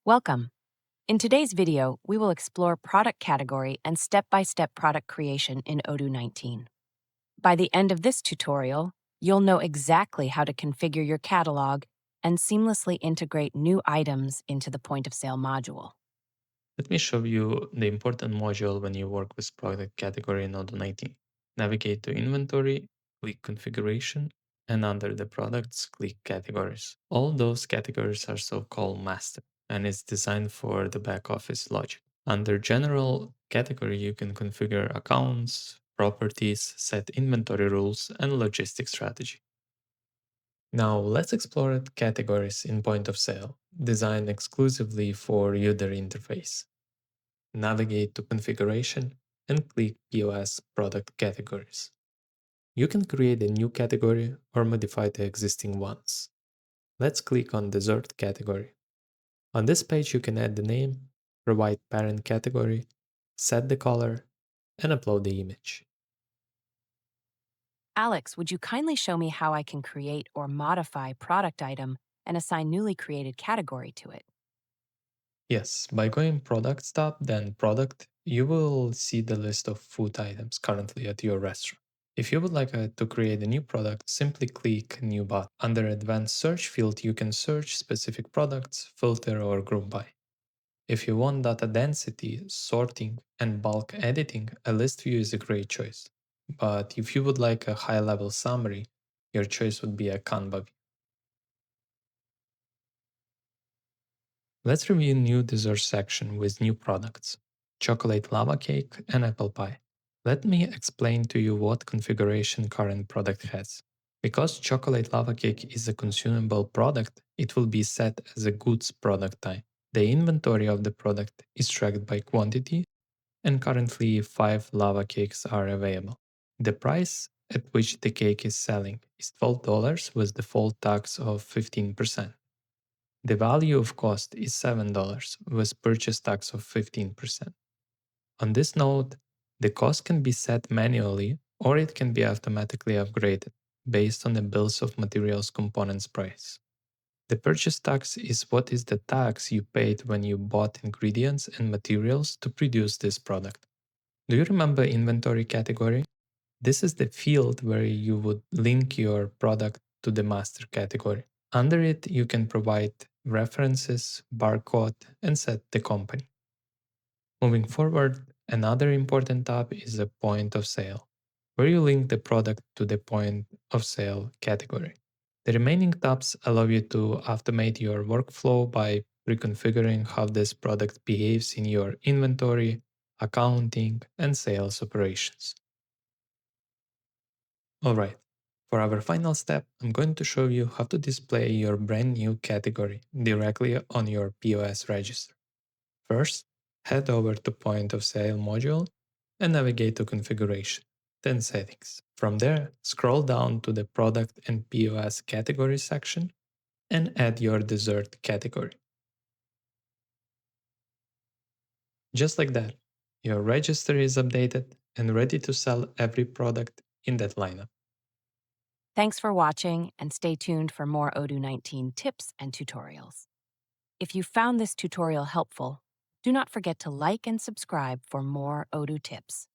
Welcome. In today's video, we will explore product category and step-by-step product creation in Odoo 19. By the end of this tutorial, you'll know exactly how to configure your catalog and seamlessly integrate new items into the point-of-sale module. Let me show you the important module when you work with product category in Odoo 19. Navigate to inventory, click configuration, and under the products, click categories. All those categories are so-called master, and it's designed for the back office logic. Under general category, you can configure accounts, properties, set inventory rules, and logistics strategy. Now let's explore categories in point of sale, designed exclusively for user interface. Navigate to Configuration and click PoS Product Categories. You can create a new category or modify the existing ones. Let's click on Dessert category. On this page, you can add the name, provide parent category, set the color, and upload the image. Alex, would you kindly show me how I can create or modify product item and assign newly created category to it? Yes, by going Products tab, then Product, you will see the list of food items currently at your restaurant. If you would like to create a new product, simply click New button. Under Advanced Search field, you can search specific products, filter, or group by. If you want data density, sorting, and bulk editing, a list view is a great choice. But if you would like a high-level summary, your choice would be a Canva view. Let's review new dessert section with new products, chocolate lava cake and apple pie. Let me explain to you what configuration current product has. Because chocolate lava cake is a consumable product, it will be set as a goods product type. The inventory of the product is tracked by quantity, and currently 5 lava cakes are available. The price at which the cake is selling is $12 with default tax of 15%. The value of cost is $7 with purchase tax of 15%. On this note, the cost can be set manually or it can be automatically upgraded based on the bills of materials components price. The purchase tax is what is the tax you paid when you bought ingredients and materials to produce this product. Do you remember inventory category? This is the field where you would link your product to the master category. Under it, you can provide references, barcode, and set the company. Moving forward, another important tab is the point of sale, where you link the product to the point of sale category. The remaining tabs allow you to automate your workflow by reconfiguring how this product behaves in your inventory, accounting, and sales operations. Alright, for our final step, I'm going to show you how to display your brand new category directly on your POS register. First, head over to Point of Sale module and navigate to Configuration, then Settings. From there, scroll down to the Product and POS category section and add your dessert category. Just like that, your register is updated and ready to sell every product in that lineup. Thanks for watching, and stay tuned for more Odoo 19 tips and tutorials. If you found this tutorial helpful, do not forget to like and subscribe for more Odoo tips.